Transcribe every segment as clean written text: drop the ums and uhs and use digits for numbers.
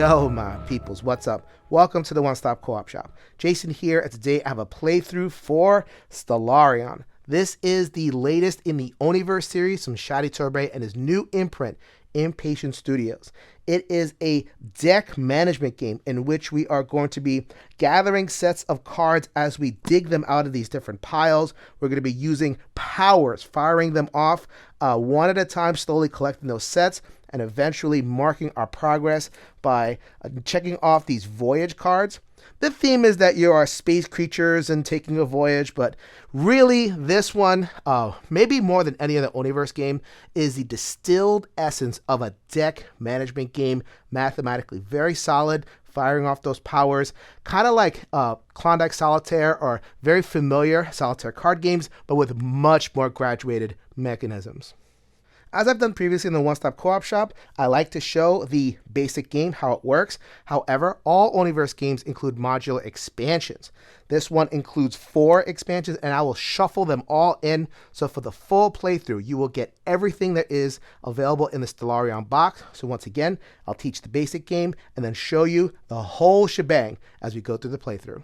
Yo, my peoples, what's up? Welcome to the One Stop Co-op Shop. Jason here, and today I have a playthrough for Stellarion. This is the latest in the Oniverse series from Shadi Torbay and his new imprint, Impatient Studios. It is a deck management game in which we are going to be gathering sets of cards as we dig them out of these different piles. We're going to be using powers, firing them off one at a time, slowly collecting those sets, and eventually marking our progress by checking off these voyage cards. The theme is that you are space creatures and taking a voyage, but really this one, maybe more than any other Oniverse game, is the distilled essence of a deck management game, mathematically very solid, firing off those powers, kind of like Klondike Solitaire or very familiar solitaire card games, but with much more graduated mechanisms. As I've done previously in the One Stop Co-op Shop, I like to show the basic game, how it works. However, all Oniverse games include modular expansions. This one includes 4 expansions, and I will shuffle them all in. So for the full playthrough, you will get everything that is available in the Stellarion box. So once again, I'll teach the basic game and then show you the whole shebang as we go through the playthrough.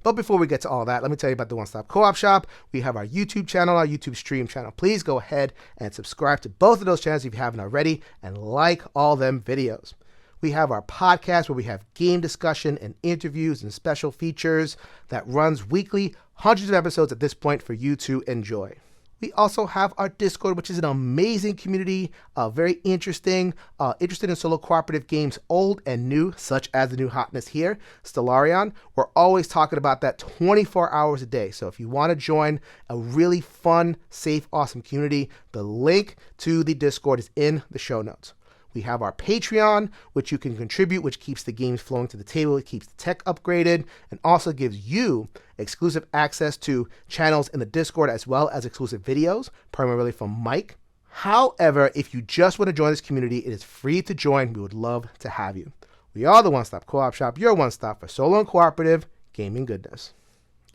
But before we get to all that, let me tell you about the One Stop Co-op Shop. We have our YouTube channel, our YouTube stream channel. Please go ahead and subscribe to both of those channels if you haven't already, and like all them videos. We have our podcast where we have game discussion and interviews and special features that runs weekly, hundreds of episodes at this point for you to enjoy. We also have our Discord, which is an amazing community, very interesting, interested in solo cooperative games, old and new, such as the new hotness here, Stellarion. We're always talking about that 24 hours a day. So if you want to join a really fun, safe, awesome community, the link to the Discord is in the show notes. We have our Patreon, which you can contribute, which keeps the games flowing to the table. It keeps the tech upgraded and also gives you exclusive access to channels in the Discord as well as exclusive videos, primarily from Mike. However, if you just want to join this community, it is free to join. We would love to have you. We are the One Stop Co-op Shop, your one stop for solo and cooperative gaming goodness.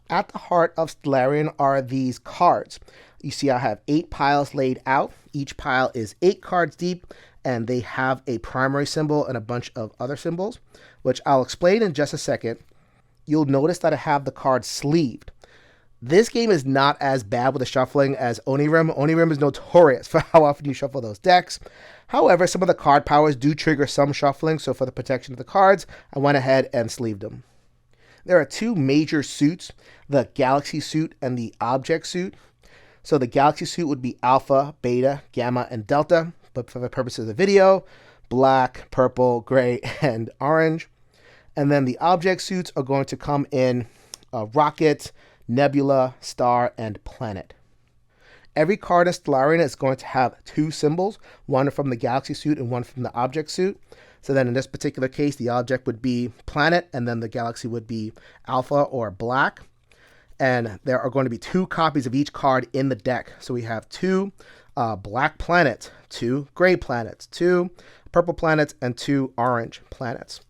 At the heart of Stellarion are these cards. You see I have 8 piles laid out. Each pile is 8 cards deep, and they have a primary symbol and a bunch of other symbols, which I'll explain in just a second. You'll notice that I have the cards sleeved. This game is not as bad with the shuffling as Onirim. Onirim is notorious for how often you shuffle those decks. However, some of the card powers do trigger some shuffling, so for the protection of the cards, I went ahead and sleeved them. There are 2 major suits, the Galaxy suit and the Object suit. So the Galaxy suit would be Alpha, Beta, Gamma, and Delta. But for the purposes of the video, black, purple, gray, and orange. And then the object suits are going to come in rocket, nebula, star, and planet. Every card in Stellarion is going to have 2 symbols, one from the Galaxy suit and one from the object suit. So then in this particular case, the object would be planet, and then the galaxy would be alpha or black. And there are going to be 2 copies of each card in the deck. So we have 2 black planets, 2 gray planets, 2 purple planets, and 2 orange planets.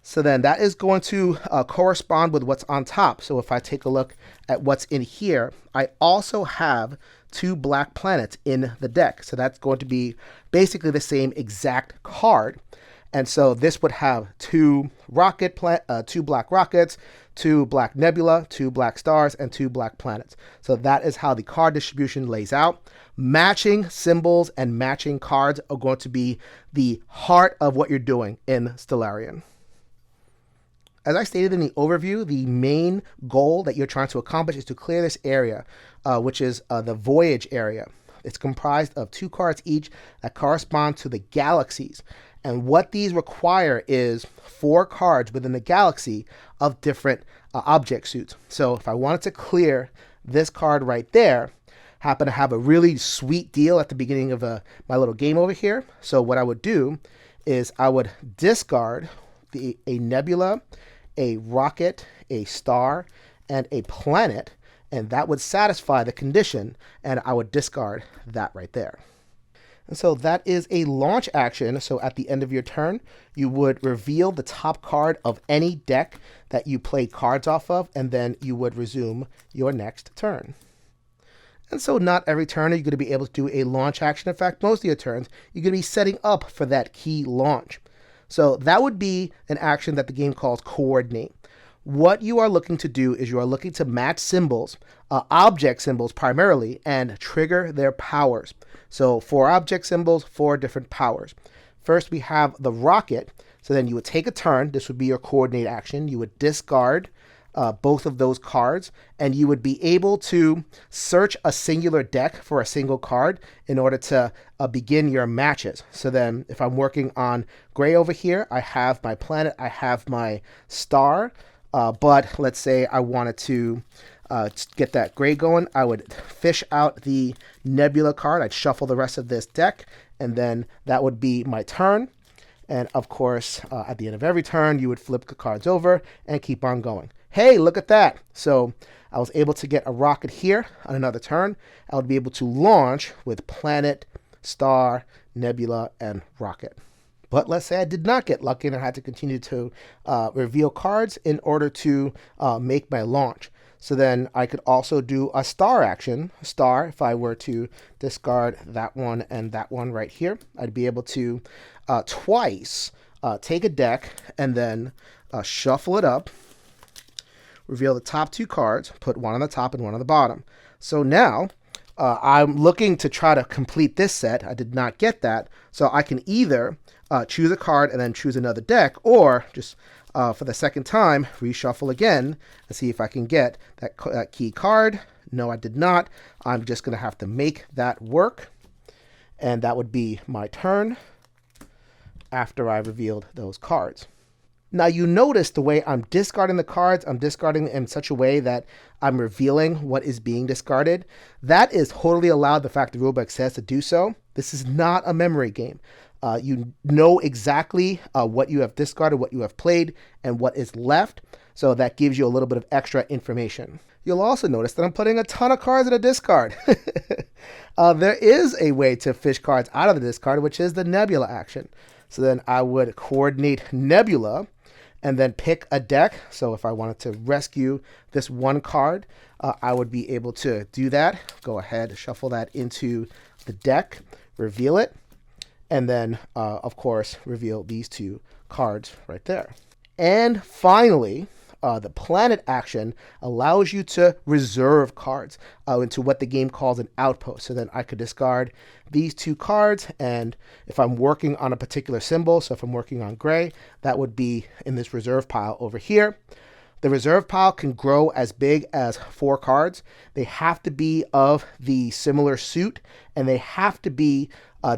So then that is going to correspond with what's on top. So if I take a look at what's in here, I also have 2 black planets in the deck. So that's going to be basically the same exact card. And so this would have 2 black rockets, 2 black nebula, 2 black stars, and 2 black planets. So that is how the card distribution lays out. Matching symbols and matching cards are going to be the heart of what you're doing in Stellarion. As I stated in the overview, the main goal that you're trying to accomplish is to clear this area, which is the voyage area. It's comprised of 2 cards each that correspond to the galaxies. And what these require is 4 cards within the galaxy of different object suits. So if I wanted to clear this card right there, happen to have a really sweet deal at the beginning of my little game over here. So what I would do is I would discard a nebula, a rocket, a star, and a planet, and that would satisfy the condition, and I would discard that right there. And so that is a launch action. So at the end of your turn, you would reveal the top card of any deck that you played cards off of, and then you would resume your next turn. And so not every turn are you going to be able to do a launch action. In fact, most of your turns, you're going to be setting up for that key launch. So that would be an action that the game calls coordinate. What you are looking to do is you are looking to match symbols, object symbols primarily, and trigger their powers. So 4 object symbols, 4 different powers. First, we have the rocket. So then you would take a turn. This would be your coordinate action. You would discard both of those cards, and you would be able to search a singular deck for a single card in order to begin your matches. So then if I'm working on gray over here, I have my planet, I have my star, but let's say I wanted to get that gray going, I would fish out the nebula card, I'd shuffle the rest of this deck, and then that would be my turn. And of course, at the end of every turn, you would flip the cards over and keep on going. Hey, look at that. So I was able to get a rocket here on another turn. I would be able to launch with planet, star, nebula, and rocket. But let's say I did not get lucky and I had to continue to reveal cards in order to make my launch. So then I could also do a star action. Star, if I were to discard that one and that one right here, I'd be able to twice take a deck and then shuffle it up, reveal the top 2 cards, put one on the top and one on the bottom. So now I'm looking to try to complete this set. I did not get that. So I can either choose a card and then choose another deck, or just for the second time, reshuffle again and see if I can get that key card. No, I did not. I'm just going to have to make that work. And that would be my turn after I revealed those cards. Now you notice the way I'm discarding the cards, I'm discarding in such a way that I'm revealing what is being discarded. That is totally allowed, the fact the rulebook says to do so. This is not a memory game. You know exactly what you have discarded, what you have played, and what is left. So that gives you a little bit of extra information. You'll also notice that I'm putting a ton of cards in a discard. There is a way to fish cards out of the discard, which is the nebula action. So then I would coordinate nebula and then pick a deck. So if I wanted to rescue this one card, I would be able to do that. Go ahead, shuffle that into the deck, reveal it, and then, of course, reveal these 2 cards right there. And finally, the planet action allows you to reserve cards into what the game calls an outpost. So then I could discard these 2 cards, and if I'm working on a particular symbol, so if I'm working on gray, that would be in this reserve pile over here. The reserve pile can grow as big as 4 cards. They have to be of the similar suit, and they have to be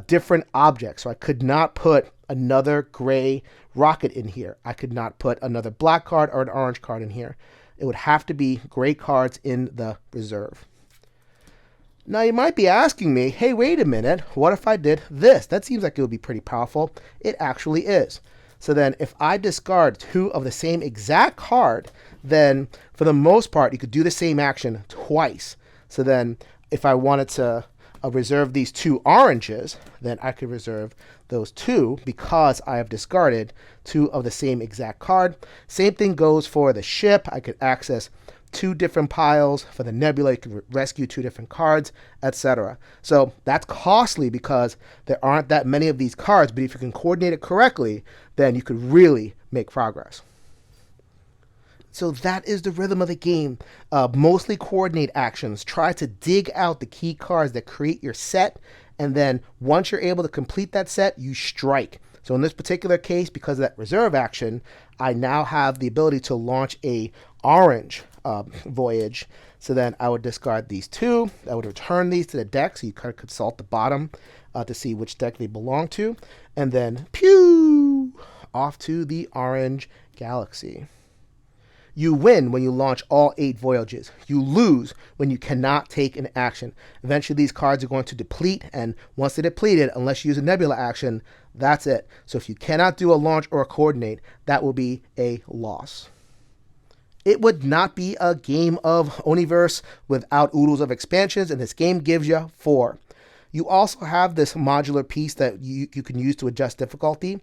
different objects. So I could not put another gray rocket in here. I could not put another black card or an orange card in here. It would have to be gray cards in the reserve. Now you might be asking me, hey, wait a minute, what if I did this? That seems like it would be pretty powerful. It actually is. So then if I discard 2 of the same exact card, then for the most part, you could do the same action twice. So then if I wanted to reserve these 2 oranges, then I could reserve those 2 because I have discarded 2 of the same exact card. Same thing goes for the ship. I could access 2 different piles. For the nebula, you could rescue 2 different cards, etc. So that's costly because there aren't that many of these cards, but if you can coordinate it correctly, then you could really make progress. So that is the rhythm of the game. Mostly coordinate actions. Try to dig out the key cards that create your set, and then once you're able to complete that set, you strike. So in this particular case, because of that reserve action, I now have the ability to launch a orange voyage. So then I would discard these 2. I would return these to the deck, so you kind of consult the bottom to see which deck they belong to, and then pew, off to the orange galaxy. You win when you launch all 8 voyages. You lose when you cannot take an action. Eventually these cards are going to deplete, and once they're depleted, unless you use a nebula action, that's it. So if you cannot do a launch or a coordinate, that will be a loss. It would not be a game of Oniverse without oodles of expansions, and this game gives you 4. You also have this modular piece that you can use to adjust difficulty.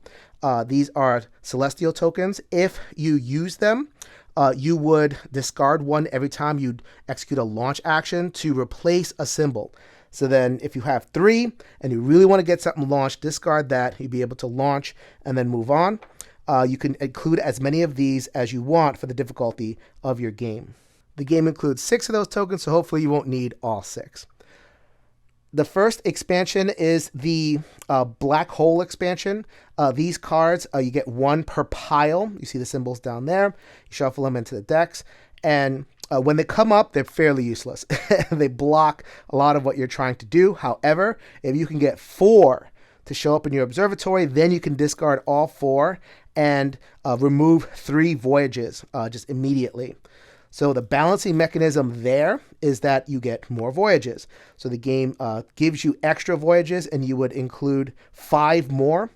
These are celestial tokens. If you use them, you would discard one every time you'd execute a launch action to replace a symbol. So then if you have 3 and you really want to get something launched, discard that. You'll be able to launch and then move on. You can include as many of these as you want for the difficulty of your game. The game includes 6 of those tokens, so hopefully you won't need all 6. The first expansion is the Black Hole expansion. These cards, you get 1 per pile. You see the symbols down there. You shuffle them into the decks. And when they come up, they're fairly useless. They block a lot of what you're trying to do. However, if you can get 4 to show up in your observatory, then you can discard all 4 and remove 3 voyages just immediately. So the balancing mechanism there is that you get more voyages. So the game gives you extra voyages, and you would include 5 more.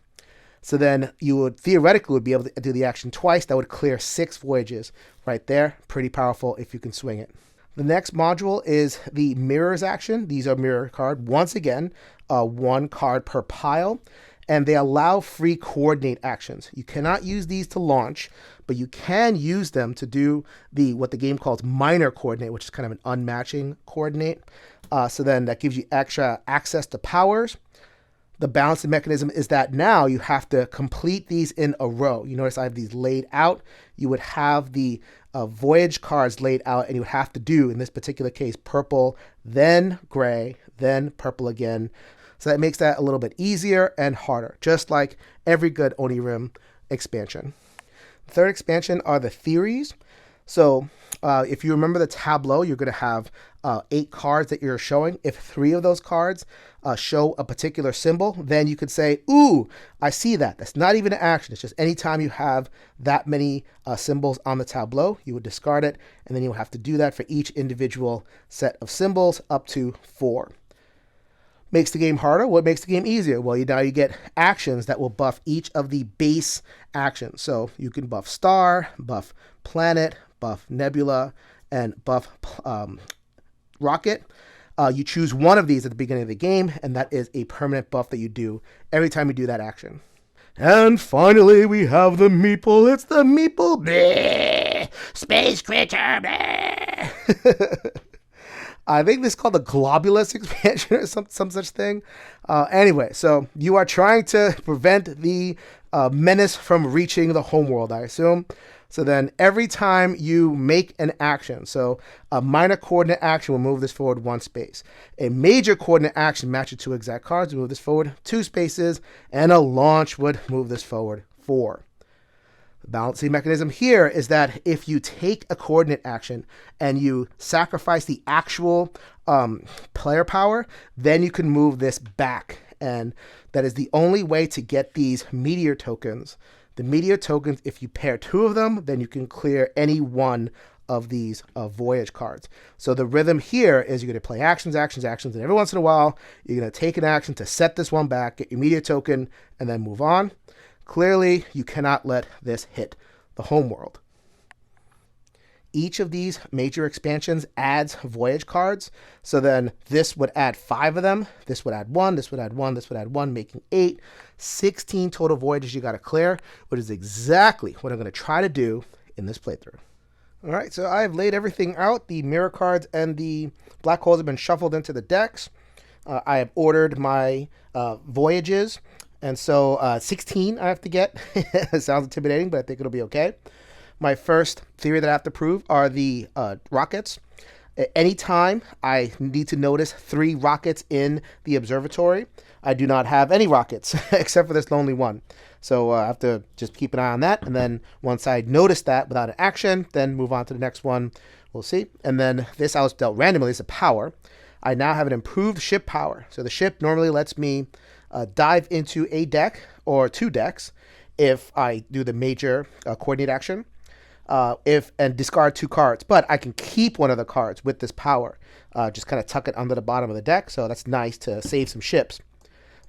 So then you would theoretically be able to do the action twice. That would clear 6 voyages right there. Pretty powerful if you can swing it. The next module is the mirrors action. These are mirror card. Once again, 1 card per pile. And they allow free coordinate actions. You cannot use these to launch, but you can use them to do what the game calls minor coordinate, which is kind of an unmatching coordinate. So then that gives you extra access to powers. The balancing mechanism is that now you have to complete these in a row. You notice I have these laid out. You would have the voyage cards laid out, and you would have to do, in this particular case, purple, then gray, then purple again. So that makes that a little bit easier and harder, just like every good Onirim expansion. The third expansion are the theories. So if you remember the tableau, you're going to have 8 cards that you're showing. If 3 of those cards show a particular symbol, then you could say, ooh, I see that. That's not even an action. It's just anytime you have that many symbols on the tableau, you would discard it, and then you'll have to do that for each individual set of symbols up to 4. Makes the game harder? What makes the game easier? Well, now you get actions that will buff each of the base actions. So you can buff star, buff planet, buff nebula, and buff rocket. You choose one of these at the beginning of the game, and that is a permanent buff that you do every time you do that action. And finally, we have the meeple. It's the meeple. Bleh! Space critter. Bleh! I think this is called the Globulus expansion or some such thing. Anyway, so you are trying to prevent the menace from reaching the homeworld, I assume. So then every time you make an action, so a minor coordinate action will move this forward 1 space. A major coordinate action matches 2 exact cards will move this forward 2 spaces, and a launch would move this forward 4. The balancing mechanism here is that if you take a coordinate action and you sacrifice the actual player power, then you can move this back. And that is the only way to get these meteor tokens. The meteor tokens, if you pair 2 of them, then you can clear any one of these voyage cards. So the rhythm here is you're going to play actions, actions, actions, and every once in a while, you're going to take an action to set this one back, get your meteor token, and then move on. Clearly, you cannot let this hit the homeworld. Each of these major expansions adds voyage cards. So then this would add 5 of them. This would add 1, this would add 1, this would add 1, making 8. 16 total voyages you got to clear, which is exactly what I'm going to try to do in this playthrough. All right, so I've laid everything out. The mirror cards and the black holes have been shuffled into the decks. I have ordered my voyages. And so 16 I have to get. It sounds intimidating, but I think it'll be okay. My first theory that I have to prove are the rockets. Anytime I need to notice 3 rockets in the observatory, I do not have any rockets except for this lonely one. So I have to just keep an eye on that. And then once I notice that without an action, then move on to the next one. We'll see. And then this I was dealt randomly as a power. I now have an improved ship power. So the ship normally lets me dive into a deck or 2 decks if I do the major coordinate action, and discard 2 cards. But I can keep one of the cards with this power, just kind of tuck it under the bottom of the deck. So that's nice to save some ships.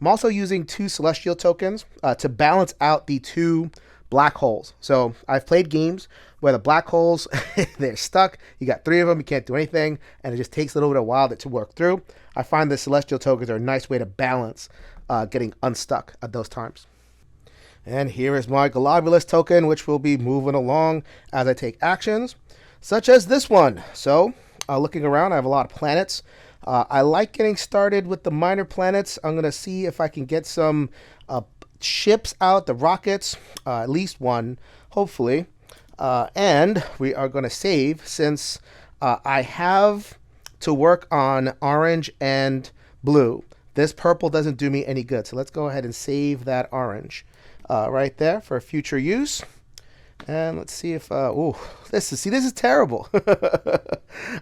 I'm also using 2 celestial tokens to balance out the 2 black holes. So I've played games where the black holes, they're stuck. You got 3 of them, you can't do anything, and it just takes a little bit of a while to work through. I find the celestial tokens are a nice way to balance getting unstuck at those times. And here is my Globulus token, which will be moving along as I take actions, such as this one. So looking around, I have a lot of planets. I like getting started with the minor planets. I'm going to see if I can get some ships out, the rockets, at least one, hopefully. And we are going to save since I have to work on orange and blue. This purple doesn't do me any good. So let's go ahead and save that orange right there for future use. And let's see if, this is terrible.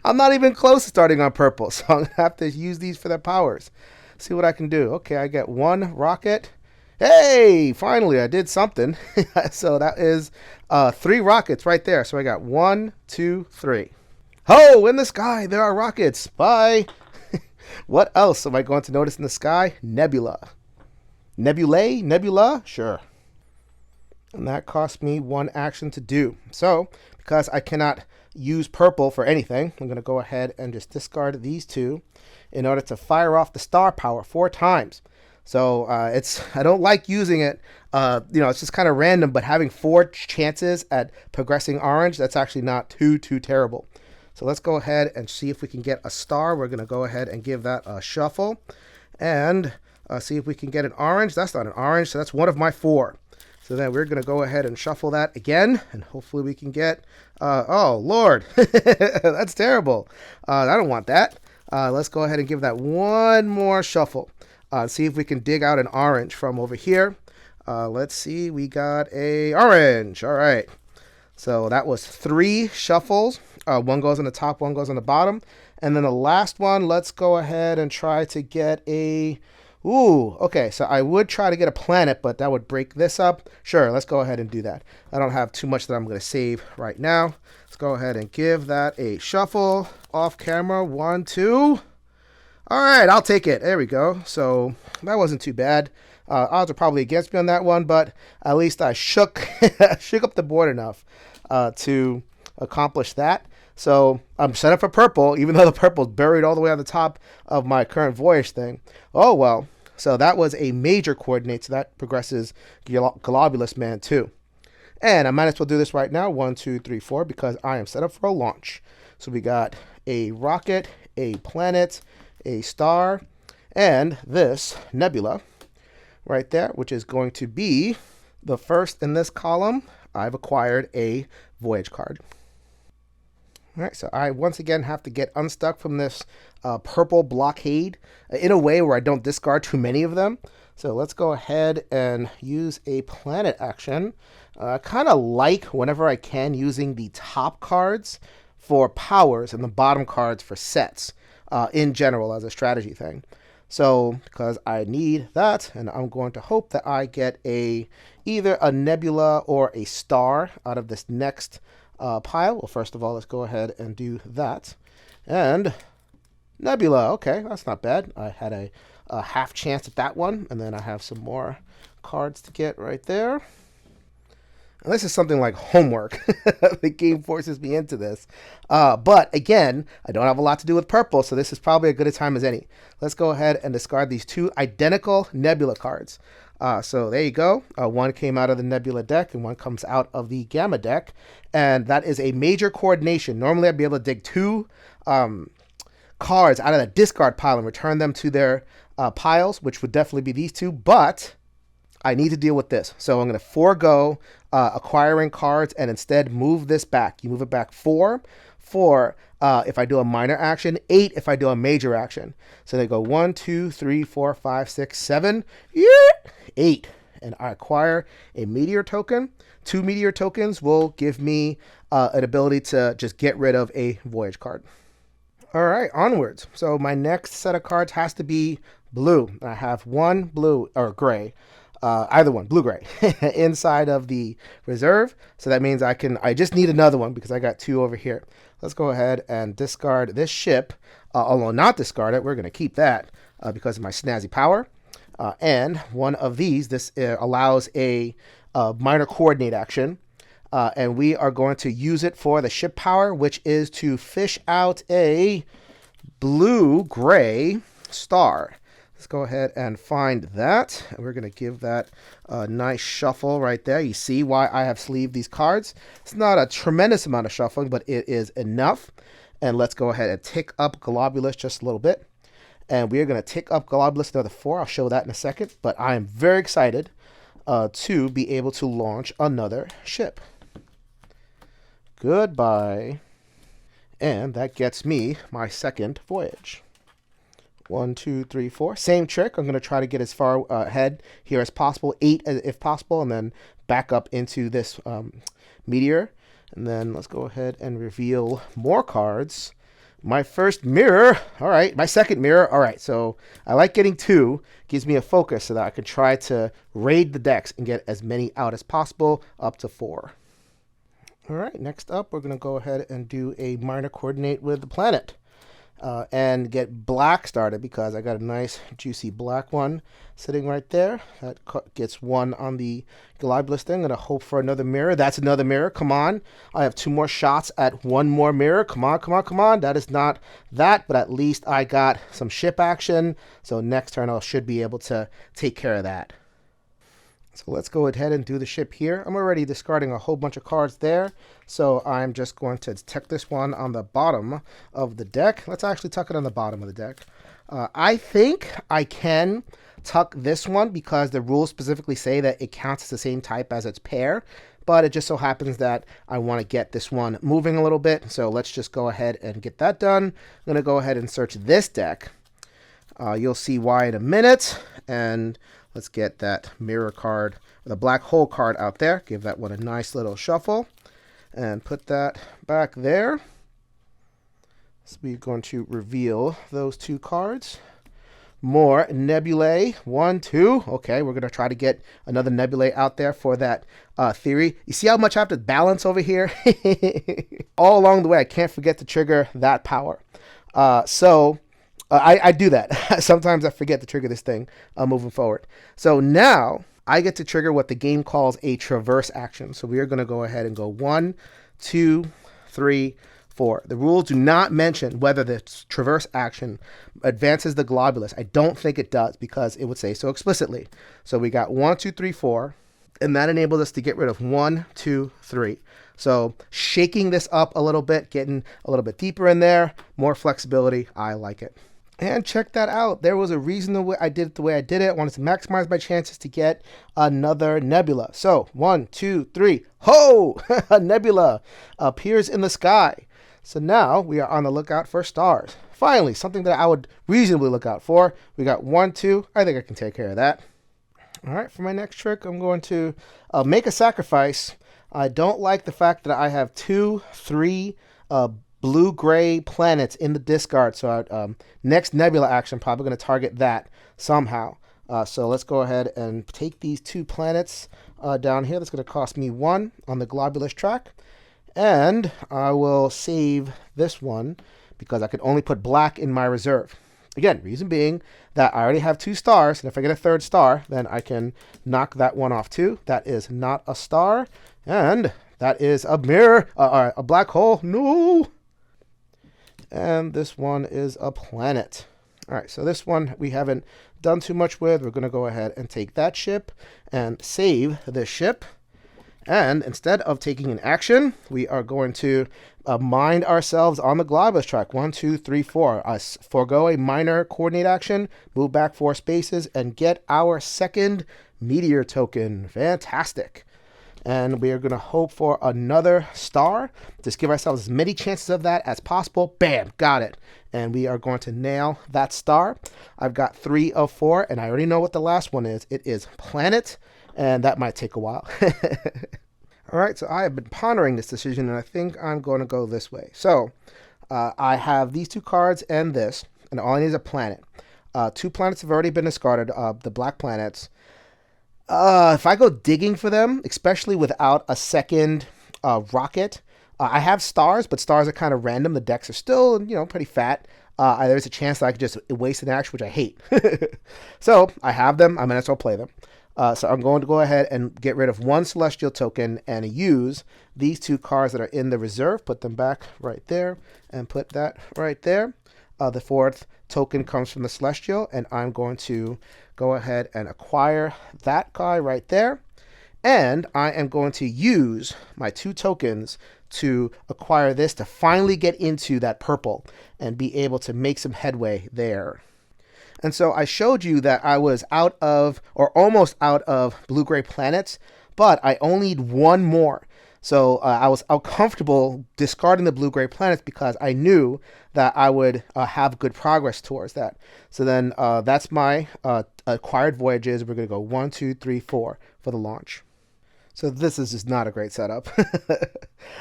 I'm not even close to starting on purple, so I'm going to have to use these for their powers. See what I can do. Okay, I get one rocket. Hey, finally, I did something. So that is 3 rockets right there. So I got 1, 2, 3. Oh, in the sky, there are rockets. Bye. What else am I going to notice in the sky? Nebula. Nebula? Sure. And that cost me 1 action to do. So, because I cannot use purple for anything, I'm going to go ahead and just discard these 2 in order to fire off the star power 4 times. So I don't like using it. It's just kind of random, but having 4 chances at progressing orange, that's actually not too terrible. So let's go ahead and see if we can get a star. We're going to go ahead and give that a shuffle and see if we can get an orange. That's not an orange, so that's one of my 4. So then we're going to go ahead and shuffle that again, and hopefully we can get, oh, Lord, that's terrible. I don't want that. Let's go ahead and give that one more shuffle. See if we can dig out an orange from over here. Let's see, we got a orange. All right. So that was 3 shuffles. 1 goes on the top, 1 goes on the bottom. And then the last one, let's go ahead and try to get a... Ooh, okay, so I would try to get a planet, but that would break this up. Sure, let's go ahead and do that. I don't have too much that I'm going to save right now. Let's go ahead and give that a shuffle off camera. 1, 2. All right, I'll take it. There we go. So that wasn't too bad. Odds are probably against me on that one, but at least I shook up the board enough to accomplish that. So I'm set up for purple, even though the purple's buried all the way on the top of my current voyage thing. Oh, well. So that was a major coordinate, so that progresses Globulus Man too. And I might as well do this right now. 1, 2, 3, 4, because I am set up for a launch. So we got a rocket, a planet, a star, and this nebula right there, which is going to be the first in this column. I've acquired a voyage card. All right, so I once again have to get unstuck from this purple blockade in a way where I don't discard too many of them. So let's go ahead and use a planet action. I kind of like, whenever I can, using the top cards for powers and the bottom cards for sets in general as a strategy thing. So because I need that, and I'm going to hope that I get either a nebula or a star out of this next pile. Well, first of all, let's go ahead and do that. And nebula, okay, that's not bad. I had a half chance at that one, and then I have some more cards to get right there. And this is something like homework. The game forces me into this. But again, I don't have a lot to do with purple, so this is probably as good a time as any. Let's go ahead and discard these 2 identical nebula cards. So there you go. 1 came out of the nebula deck and 1 comes out of the gamma deck. And that is a major coordination. Normally I'd be able to dig 2 cards out of that discard pile and return them to their piles, which would definitely be these 2. But I need to deal with this. So I'm going to forego acquiring cards and instead move this back. You move it back 4 if I do a minor action, 8 if I do a major action. So they go 1, 2, 3, 4, 5, 6, 7, 8. And I acquire a meteor token. 2 meteor tokens will give me an ability to just get rid of a voyage card. All right, onwards. So my next set of cards has to be blue. I have 1 blue or gray. Either one, blue-gray, inside of the reserve. So that means I just need another one because I got 2 over here. Let's go ahead and discard this ship. Although not discard it, we're going to keep that because of my snazzy power. And one of these, this allows a minor coordinate action. And we are going to use it for the ship power, which is to fish out a blue-gray star. Let's go ahead and find that. And we're going to give that a nice shuffle right there. You see why I have sleeved these cards. It's not a tremendous amount of shuffling, but it is enough. And let's go ahead and tick up Globulus just a little bit. And we are going to tick up Globulus another 4. I'll show that in a second. But I am very excited to be able to launch another ship. Goodbye. And that gets me my second voyage. 1, 2, 3, 4. Same trick. I'm going to try to get as far ahead here as possible. 8 if possible. And then back up into this meteor. And then let's go ahead and reveal more cards. My first mirror. All right. My second mirror. All right. So I like getting 2. Gives me a focus so that I can try to raid the decks and get as many out as possible, up to 4. All right. Next up, we're going to go ahead and do a minor coordinate with the planet. And get black started because I got a nice juicy black one sitting right there. That gets 1 on the Globulus thing. I'm going to hope for another mirror. That's another mirror. Come on. I have 2 more shots at 1 more mirror. Come on, come on, come on. That is not that, but at least I got some ship action. So next turn I should be able to take care of that. So let's go ahead and do the ship here. I'm already discarding a whole bunch of cards there. So I'm just going to tuck this one on the bottom of the deck. Let's actually tuck it on the bottom of the deck. I think I can tuck this one because the rules specifically say that it counts as the same type as its pair. But it just so happens that I want to get this one moving a little bit. So let's just go ahead and get that done. I'm going to go ahead and search this deck. You'll see why in a minute. And let's get that mirror card, the black hole card out there. Give that one a nice little shuffle. And put that back there. So we're going to reveal those 2 cards. More nebulae. 1, 2. Okay, we're going to try to get another nebulae out there for that theory. You see how much I have to balance over here? All along the way, I can't forget to trigger that power. I do that. Sometimes I forget to trigger this thing moving forward. So now I get to trigger what the game calls a traverse action. So we are going to go ahead and go 1, 2, 3, 4. The rules do not mention whether the traverse action advances the Globulus. I don't think it does because it would say so explicitly. So we got 1, 2, 3, 4. And that enabled us to get rid of 1, 2, 3. So shaking this up a little bit, getting a little bit deeper in there, more flexibility. I like it. And check that out. There was a reason I did it the way I did it. I wanted to maximize my chances to get another nebula. So 1, 2, 3. Ho! A nebula appears in the sky. So now we are on the lookout for stars. Finally, something that I would reasonably look out for. We got 1, 2. I think I can take care of that. All right, for my next trick, I'm going to make a sacrifice. I don't like the fact that I have 2, 3 blue-gray planets in the discard. So next nebula action, probably going to target that somehow. So let's go ahead and take these 2 planets down here. That's going to cost me 1 on the Globulus track. And I will save this one because I can only put black in my reserve. Again, reason being that I already have 2 stars, and if I get a 3rd star, then I can knock that one off too. That is not a star, and that is a mirror, a black hole. No! And this one is a planet. All right, so this one we haven't done too much with. We're going to go ahead and take that ship and save this ship. And instead of taking an action, we are going to mind ourselves on the Globulus track. 1, 2, 3, 4. Forgo a minor coordinate action, move back 4 spaces, and get our second meteor token. Fantastic. And we are going to hope for another star. Just give ourselves as many chances of that as possible. Bam, got it. And we are going to nail that star. I've got 3 of 4, and I already know what the last one is. It is planet, and that might take a while. All right, so I have been pondering this decision, and I think I'm going to go this way. So I have these 2 cards and this, and all I need is a planet. 2 planets have already been discarded, the black planets. If I go digging for them, especially without a second rocket, I have stars, but stars are kind of random. The decks are still, pretty fat. There's a chance that I could just waste an action, which I hate. So I have them. I might as well play them. So I'm going to go ahead and get rid of 1 celestial token and use these 2 cards that are in the reserve. Put them back right there and put that right there. The 4th token comes from the celestial, and I'm going to go ahead and acquire that guy right there. And I am going to use my 2 tokens to acquire this to finally get into that purple and be able to make some headway there. And so I showed you that I was out of, or almost out of, blue-gray planets, but I only need 1 more. So I was comfortable discarding the blue-gray planets because I knew that I would have good progress towards that. So then that's my acquired voyages. We're going to go 1, 2, 3, 4 for the launch. So this is just not a great setup.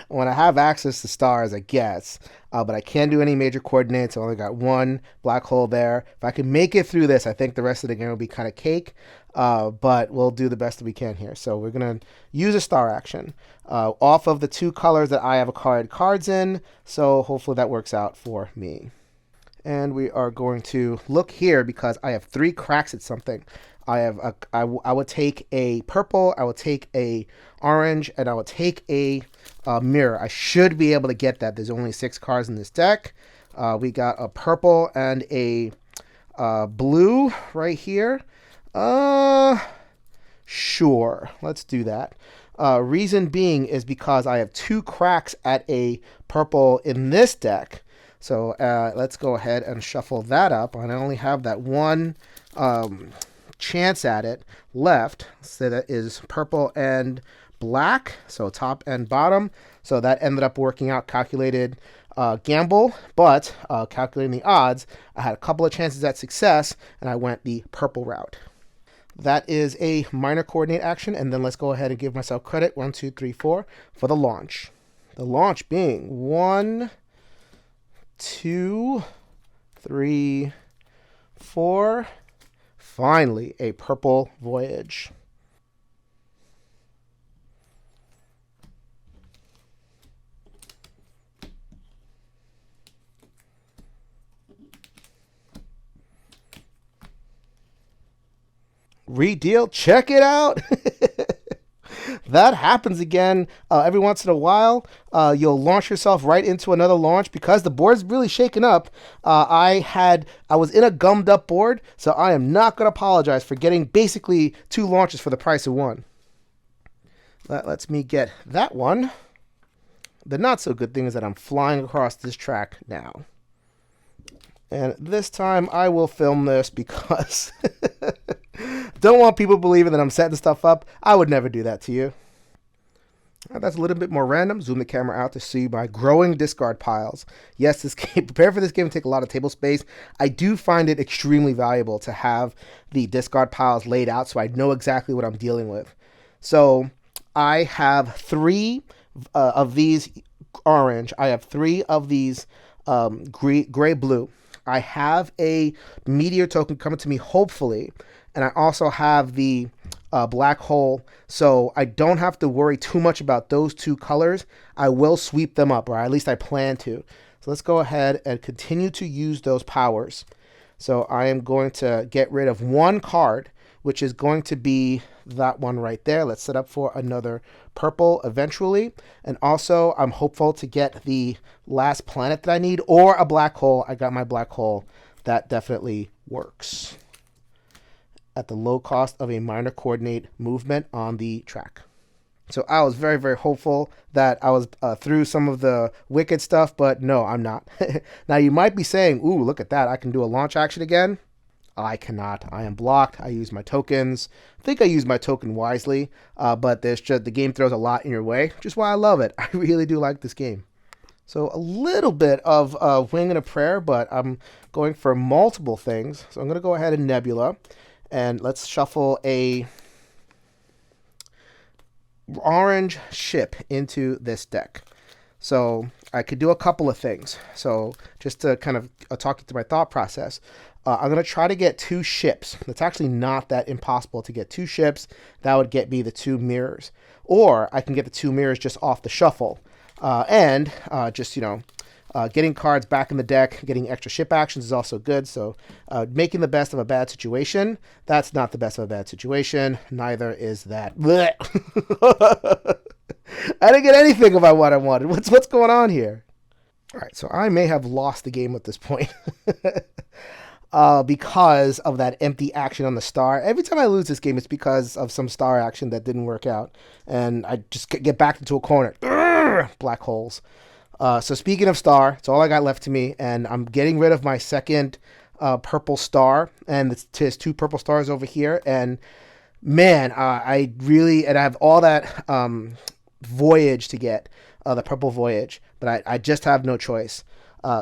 When I have access to stars, I guess, but I can't do any major coordinates. I only got 1 black hole there. If I can make it through this, I think the rest of the game will be kind of cake, but we'll do the best that we can here. So we're going to use a star action off of the 2 colors that I have acquired cards in, so hopefully that works out for me. And we are going to look here because I have 3 cracks at something. I would take a purple, I would take a orange, and I would take a mirror. I should be able to get that. There's only 6 cards in this deck. We got a purple and a blue right here. Sure, let's do that. Reason being is because I have 2 cracks at a purple in this deck. So let's go ahead and shuffle that up. And I only have that 1 chance at it left. So that is purple and black, so top and bottom. So that ended up working out, calculated gamble, but calculating the odds, I had a couple of chances at success, and I went the purple route. That is a minor coordinate action, and then let's go ahead and give myself credit, 1, 2, 3, 4, for the launch. The launch being 1, 2, 3, 4, finally a purple voyage. Redeal, check it out. That happens again every once in a while. You'll launch yourself right into another launch because the board's really shaken up. I was in a gummed up board, so I am not going to apologize for getting basically 2 launches for the price of 1. That lets me get that one. The not so good thing is that I'm flying across this track now. And this time I will film this because don't want people believing that I'm setting stuff up. I would never do that to you. That's a little bit more random. Zoom the camera out to see my growing discard piles. Yes, this game, prepare for this game to take a lot of table space. I do find it extremely valuable to have the discard piles laid out so I know exactly what I'm dealing with. So I have 3 of these orange. I have 3 of these gray-blue. I have a meteor token coming to me, hopefully, and I also have the black hole, so I don't have to worry too much about those 2 colors. I will sweep them up, or at least I plan to. So let's go ahead and continue to use those powers. So I am going to get rid of 1 card, which is going to be that one right there. Let's set up for another purple eventually. And also, I'm hopeful to get the last planet that I need, or a black hole. I got my black hole. That definitely works at the low cost of a minor coordinate movement on the track. So I was very, very hopeful that I was through some of the wicked stuff, but no, I'm not. Now, you might be saying, ooh, look at that. I can do a launch action again. I cannot. I am blocked. I use my tokens. I think I use my token wisely, but there's just the game throws a lot in your way, which is why I love it. I really do like this game. So a little bit of wing and a prayer, but I'm going for multiple things. So I'm going to go ahead and Nebula, and let's shuffle a orange ship into this deck. So I could do a couple of things. So just to kind of talk you through my thought process, I'm going to try to get 2 ships. It's actually not that impossible to get 2 ships. That would get me the 2 mirrors. Or I can get the 2 mirrors just off the shuffle. And just, getting cards back in the deck, getting extra ship actions is also good. So making the best of a bad situation, that's not the best of a bad situation. Neither is that. I didn't get anything about what I wanted. What's going on here? All right, so I may have lost the game at this point. because of that empty action on the star. Every time I lose this game, it's because of some star action that didn't work out. And I just get backed into a corner. Urgh! Black holes. So speaking of star, it's all I got left to me. And I'm getting rid of my second purple star. And there's two purple stars over here. And man, I have all that voyage to get, the purple voyage. But I just have no choice.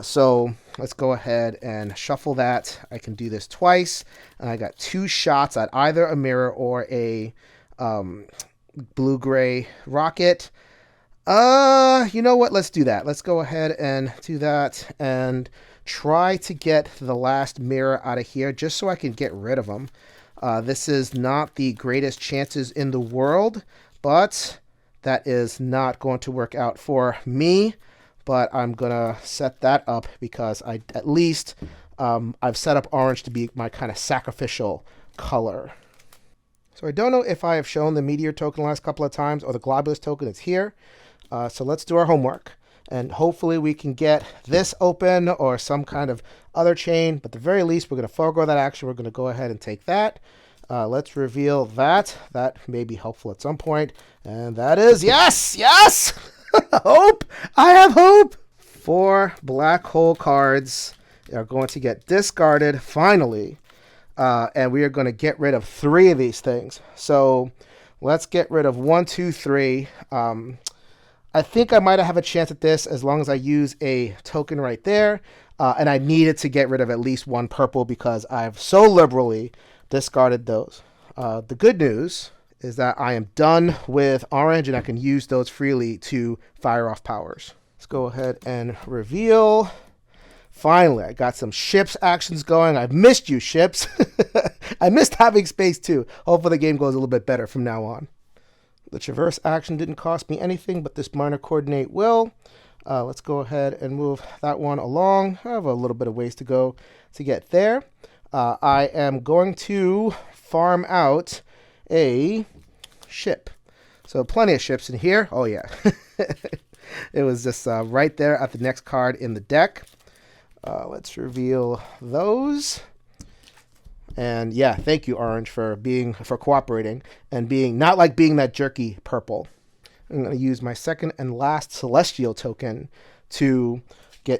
So let's go ahead and shuffle that. I can do this twice. I got two shots at either a mirror or a blue-gray rocket. You know what? Let's do that. Let's go ahead and do that and try to get the last mirror out of here just so I can get rid of them. This is not the greatest chances in the world, but that is not going to work out for me. But I'm going to set that up because at least I've set up orange to be my kind of sacrificial color. So I don't know if I have shown the meteor token the last couple of times or the globulus token. It's here. So let's do our homework. And hopefully we can get this open or some kind of other chain. But at the very least, we're going to forego that action. We're going to go ahead and take that. Let's reveal that. That may be helpful at some point. And that is yes! Yes! Hope! I have hope! 4 black hole cards are going to get discarded finally. And we are going to get rid of 3 of these things. So let's get rid of 1, 2, 3. I think I might have a chance at this as long as I use a token right there. And I needed to get rid of at least 1 purple because I've so liberally discarded those. The good news is that I am done with orange and I can use those freely to fire off powers. Let's go ahead and reveal. Finally, I got some ships actions going. I've missed you, ships. I missed having space too. Hopefully the game goes a little bit better from now on. The traverse action didn't cost me anything, but this minor coordinate will. Let's go ahead and move that one along. I have a little bit of ways to go to get there. I am going to farm out a ship. So plenty of ships in here. Oh yeah. It was just right there at the next card in the deck. Let's reveal those. And yeah, thank you, Orange, for cooperating and being not like being that jerky purple. I'm going to use my second and last celestial token to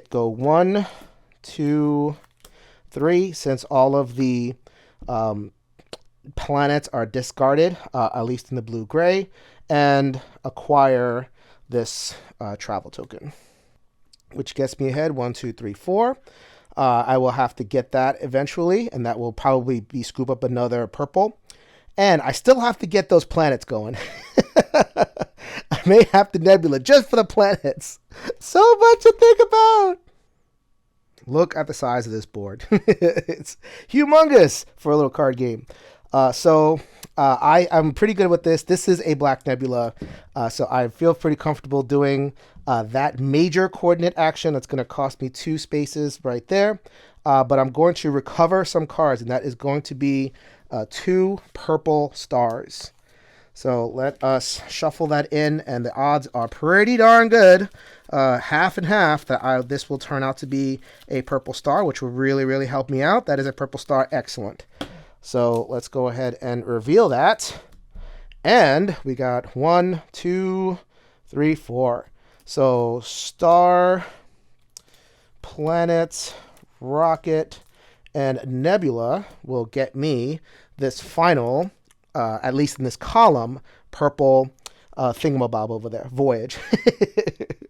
go 1, 2, 3, since all of the planets are discarded, at least in the blue-gray, and acquire this travel token, which gets me ahead 1, 2, 3, 4. I will have to get that eventually, and that will probably be scoop up another purple. And I still have to get those planets going. I may have to nebula just for the planets. So much to think about. Look at the size of this board. It's humongous for a little card game. I'm pretty good with this. This is a black nebula, so I feel pretty comfortable doing that major coordinate action. That's going to cost me 2 spaces right there, but I'm going to recover some cards, and that is going to be 2 purple stars. So let us shuffle that in, and the odds are pretty darn good, half and half, that this will turn out to be a purple star, which will really, really help me out. That is a purple star. Excellent. So let's go ahead and reveal that. And we got 1, 2, 3, 4. So star, planet, rocket, and nebula will get me this final, at least in this column, purple thingamabob over there. Voyage.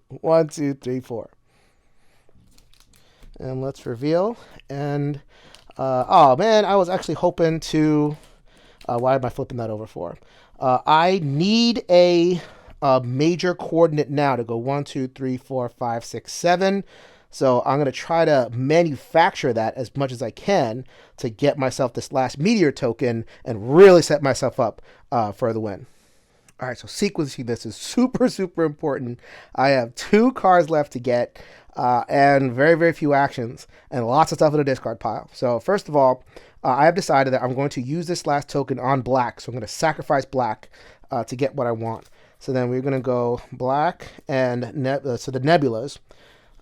1, 2, 3, 4. And let's reveal. And oh man, I was actually hoping to. Why am I flipping that over for? I need a major coordinate now to go 1, 2, 3, 4, 5, 6, 7. So I'm going to try to manufacture that as much as I can to get myself this last meteor token and really set myself up for the win. All right, so sequencing this is super, super important. I have 2 cards left to get and very, very few actions and lots of stuff in the discard pile. So first of all, I have decided that I'm going to use this last token on black. So I'm going to sacrifice black to get what I want. So then we're going to go black and so the nebulas.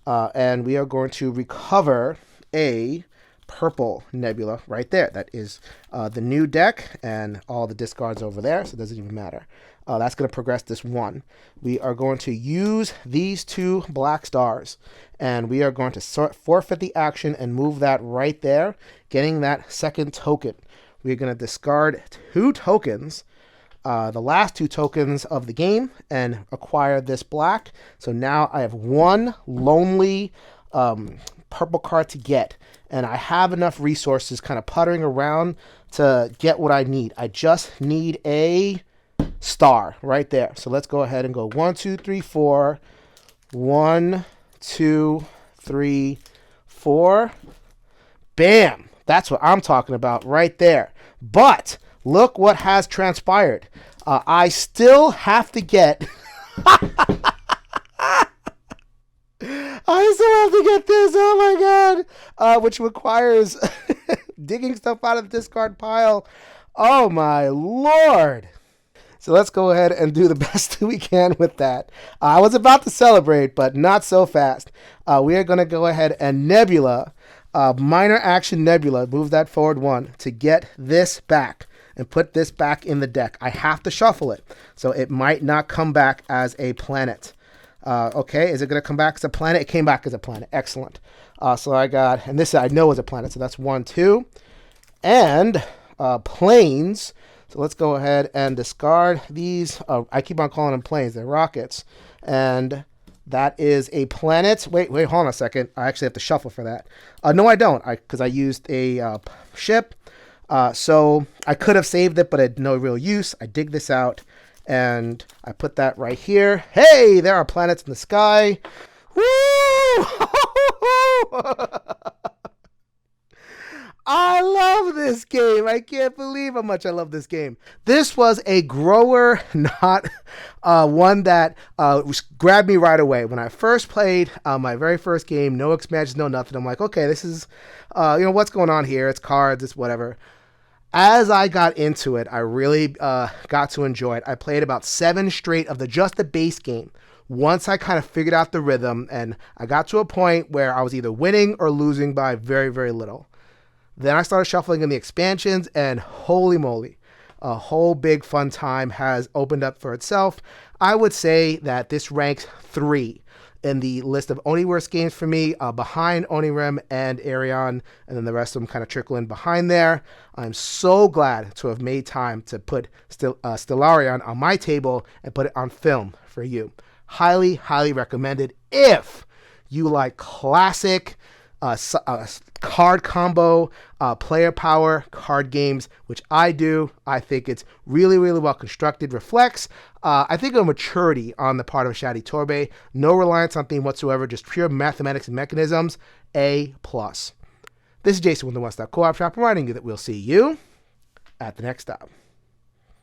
And we are going to recover a purple Nebula right there. That is the new deck, and all the discards over there, so it doesn't even matter. That's going to progress this one. We are going to use these 2 black stars, and we are going to forfeit the action and move that right there, getting that second token. We're going to discard 2 tokens, the last 2 tokens of the game, and acquire this black. So now I have 1 lonely purple card to get, and I have enough resources kind of puttering around to get what I need. I just need a star right there. So let's go ahead and go 1, 2, 3, 4. 1, 2, 3, 4. Bam! That's what I'm talking about right there. But look what has transpired. I still have to get I still have to get this. Oh my god! Which requires digging stuff out of the discard pile. Oh my lord! So let's go ahead and do the best we can with that. I was about to celebrate, but not so fast. We are going to go ahead and Nebula, minor action Nebula, move that forward 1 to get this back and put this back in the deck. I have to shuffle it, so it might not come back as a planet. Okay, is it going to come back as a planet? It came back as a planet. Excellent. So I got, and this I know is a planet, so that's 1, 2. And planes. So let's go ahead and discard these. I keep on calling them planes. They're rockets. And that is a planet. Wait, hold on a second. I actually have to shuffle for that. No, I don't, because I used a ship. So I could have saved it, but it had no real use. I dig this out, and I put that right here. Hey, there are planets in the sky. Woo! I love this game. I can't believe how much I love this game. This was a grower, not one that grabbed me right away. When I first played my very first game, no expansions, no nothing, I'm like, okay, this is, what's going on here? It's cards, it's whatever. As I got into it, I really got to enjoy it. I played about 7 straight of just the base game. Once I kind of figured out the rhythm, and I got to a point where I was either winning or losing by very, very little. Then I started shuffling in the expansions, and holy moly, a whole big fun time has opened up for itself. I would say that this ranks 3 in the list of Oni worst games for me, behind Onirim and Arion, and then the rest of them kind of trickle in behind there. I'm so glad to have made time to put Stellarion on my table and put it on film for you. Highly, highly recommended if you like classic card combo, player power card games, which I do. I think it's really, really well constructed. Reflects, I think, a maturity on the part of Shadi Torbay. No reliance on theme whatsoever, just pure mathematics and mechanisms. A+. This is Jason with the One Stop Co-op Shop, reminding you that we'll see you at the next stop.